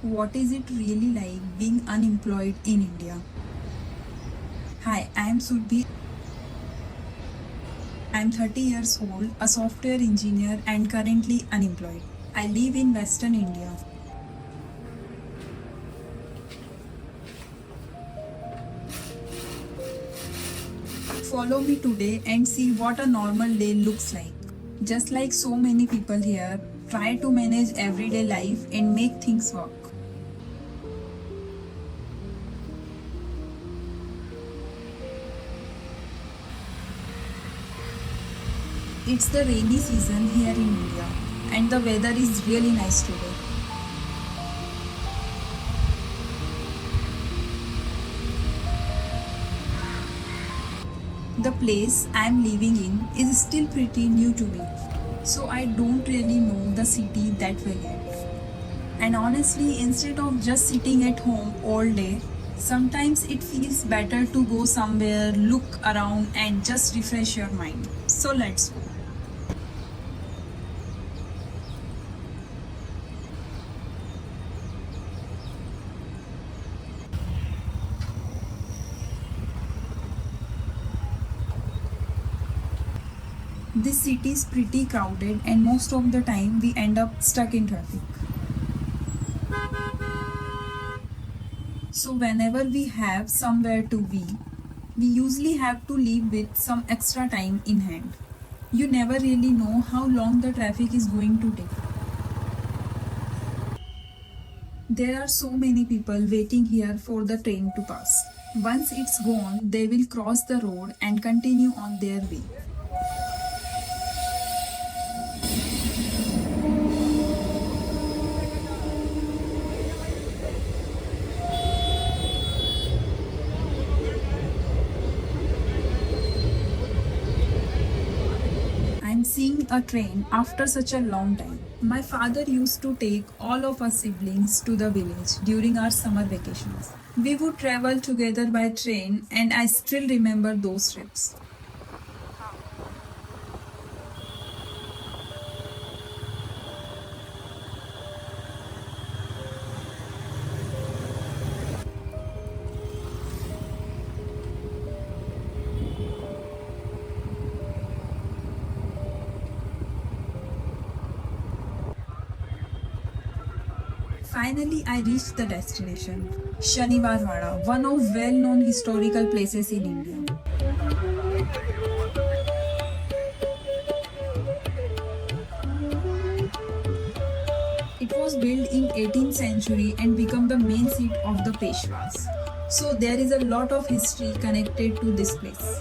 What is it really like being unemployed in India? Hi, I am Surbhi. I am 30 years old, a software engineer, and currently unemployed. I live in Western India. Follow me today and see what a normal day looks like. Just like so many people here, try to manage everyday life and make things work. It's the rainy season here in India, and the weather is really nice today. The place I'm living in is still pretty new to me, so I don't really know the city that well yet. And honestly, instead of just sitting at home all day, sometimes it feels better to go somewhere, look around, and just refresh your mind. So let's go. This city is pretty crowded, and most of the time we end up stuck in traffic. So, whenever we have somewhere to be, we usually have to leave with some extra time in hand. You never really know how long the traffic is going to take. There are so many people waiting here for the train to pass. Once it's gone, they will cross the road and continue on their way. I'm seeing a train after such a long time. My father used to take all of us siblings to the village during our summer vacations. We would travel together by train, and I still remember those trips. Finally, I reached the destination, Shaniwar, Wada, one of well-known historical places in India. It was built in 18th century and became the main seat of the Peshwas. So there is a lot of history connected to this place.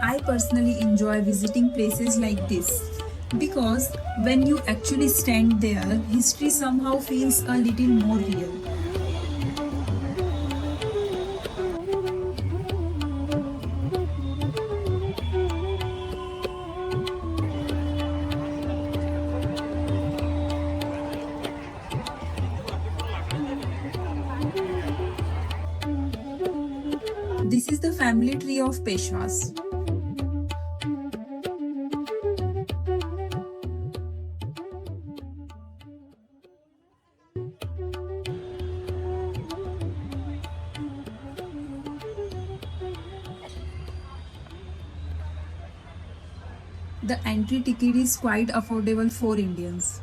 I personally enjoy visiting places like this because when you actually stand there, history somehow feels a little more real. This is the family tree of Peshwas. The entry ticket is quite affordable for Indians.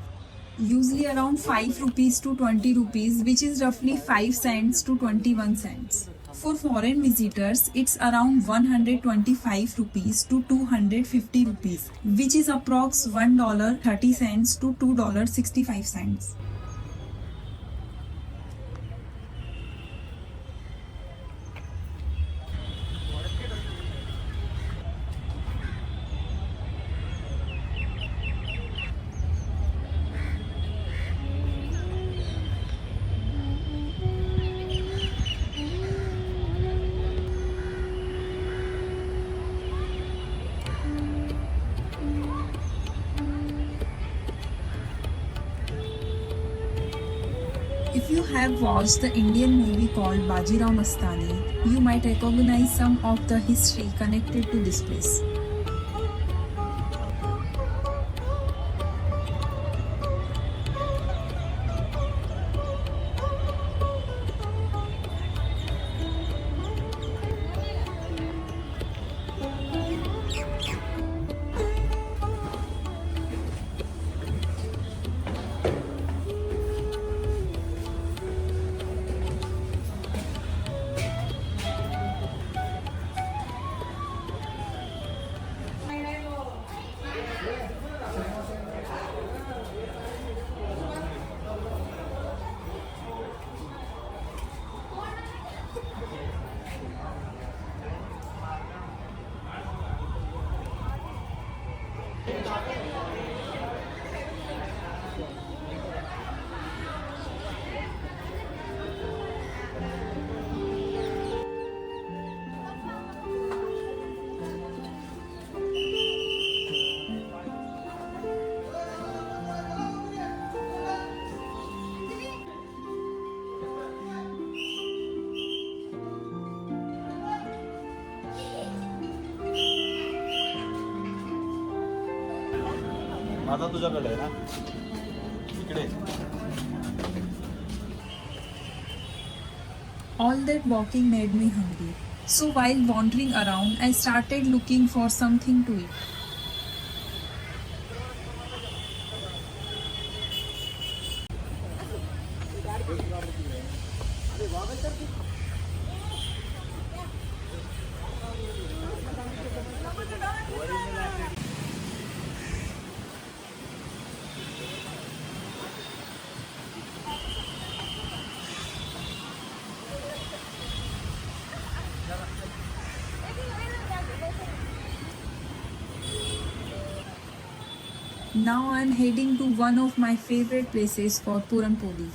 Usually around 5 rupees to 20 rupees, which is roughly 5 cents to 21 cents. For foreign visitors, it's around 125 rupees to 250 rupees, which is approx $1.30 to $2.65. If you have watched the Indian movie called Bajirao Mastani, you might recognize some of the history connected to this place. आता तुझ्याकडे आहे ना इकडे. All that walking made me hungry. So while wandering around, I started looking for something to eat. Now I am heading to one of my favorite places for Puran Poli.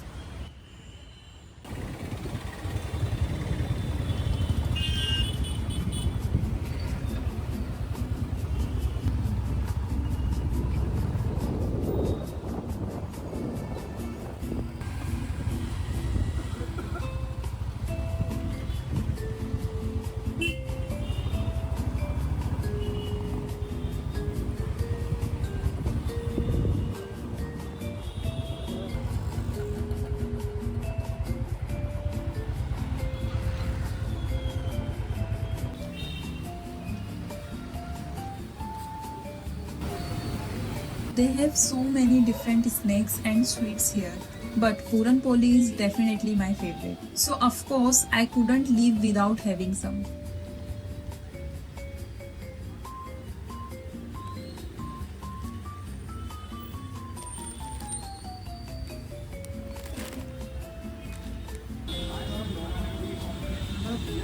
They have so many different snacks and sweets here, but Puran Poli is definitely my favorite. So of course I couldn't leave without having some.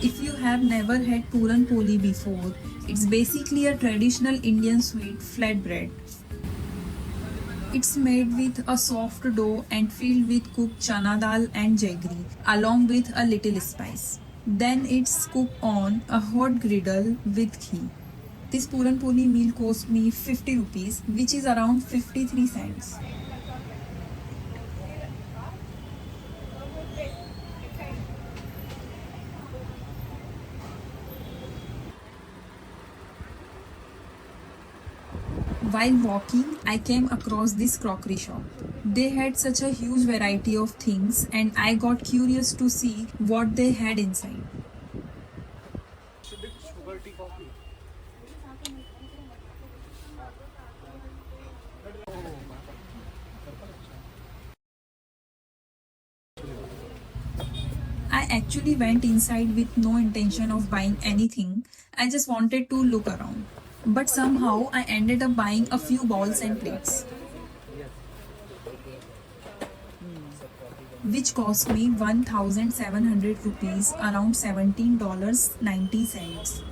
If you have never had Puran Poli before, it's basically a traditional Indian sweet flatbread. It's made with a soft dough and filled with cooked chana dal and jaggery, along with a little spice. Then it's cooked on a hot griddle with ghee. This Puran Poli meal cost me 50 rupees, which is around 53 cents. While walking, I came across this crockery shop. They had such a huge variety of things, and I got curious to see what they had inside. I actually went inside with no intention of buying anything. I just wanted to look around. But somehow I ended up buying a few bowls and plates, which cost me 1,700 rupees, around $17.90.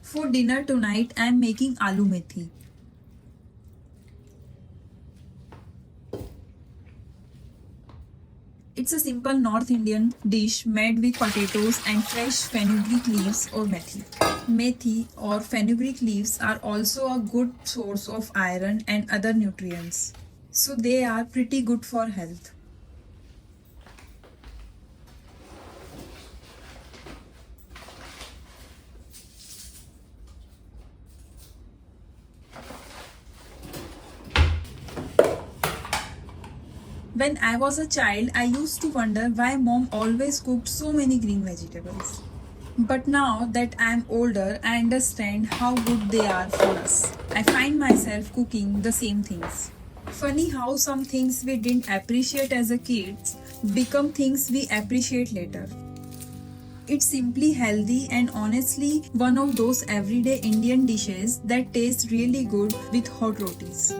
For dinner tonight, I am making aloo methi. It's a simple North Indian dish made with potatoes and fresh fenugreek leaves or methi. Methi or fenugreek leaves are also a good source of iron and other nutrients, so they are pretty good for health. When I was a child, I used to wonder why mom always cooked so many green vegetables. But now that I am older, I understand how good they are for us. I find myself cooking the same things. Funny how some things we didn't appreciate as a kids become things we appreciate later. It's simply healthy and honestly one of those everyday Indian dishes that taste really good with hot rotis.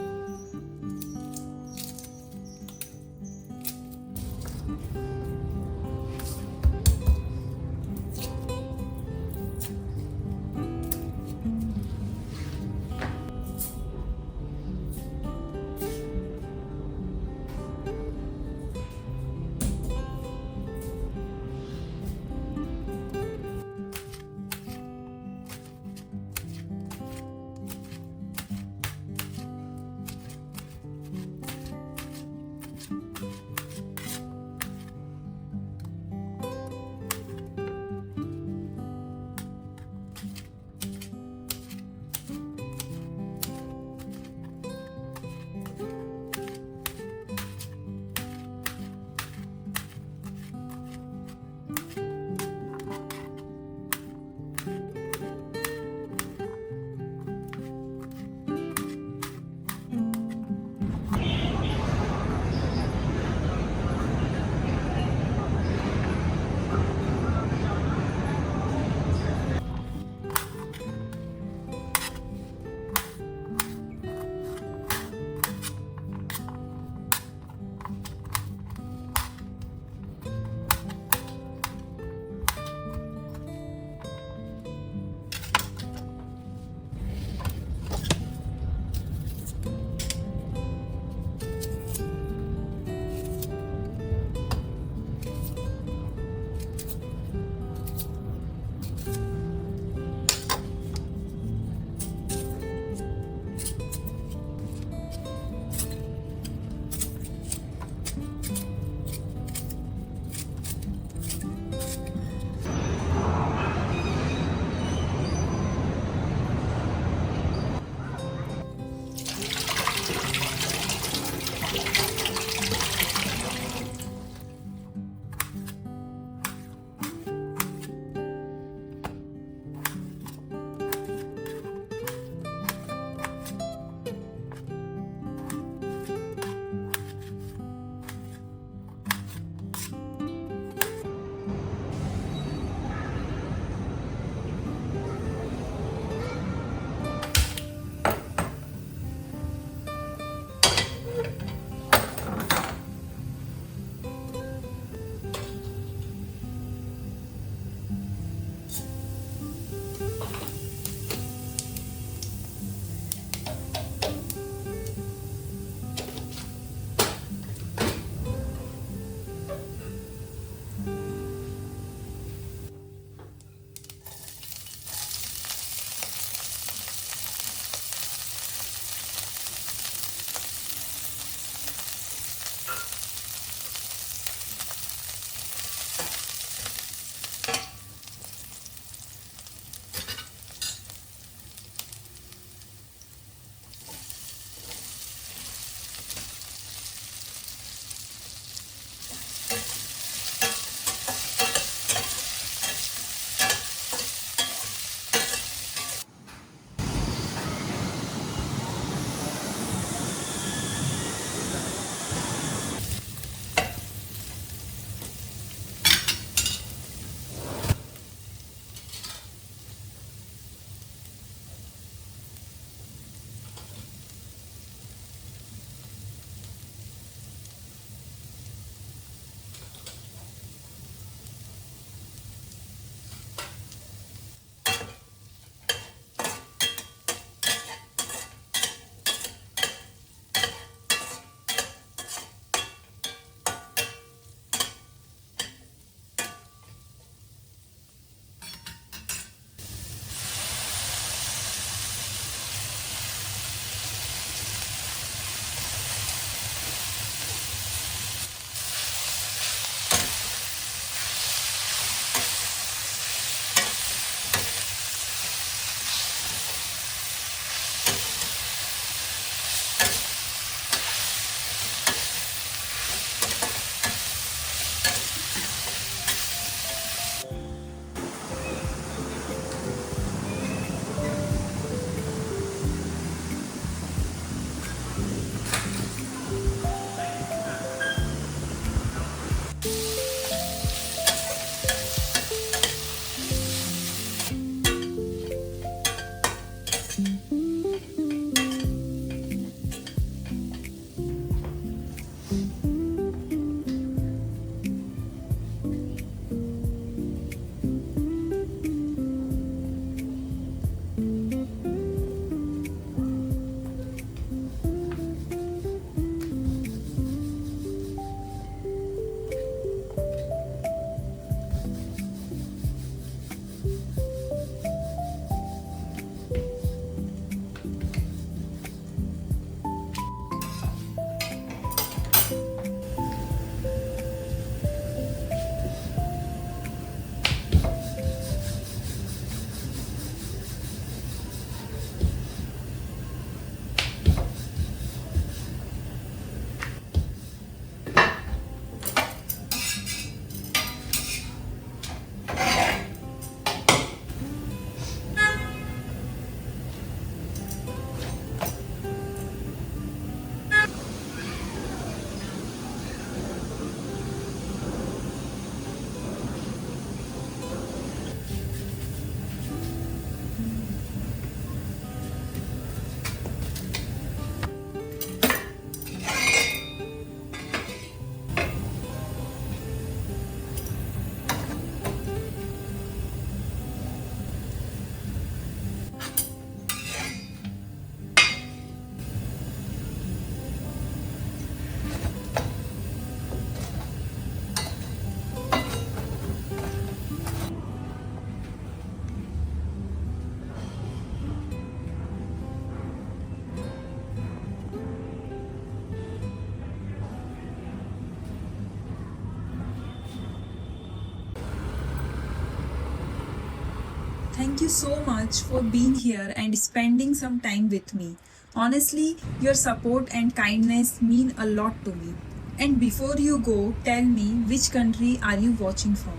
Thank you so much for being here and spending some time with me. Honestly, your support and kindness mean a lot to me. And before you go, tell me which country are you watching from?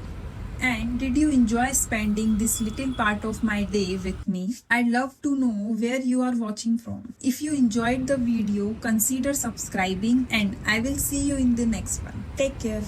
And did you enjoy spending this little part of my day with me? I'd love to know where you are watching from. If you enjoyed the video, consider subscribing and I will see you in the next one. Take care.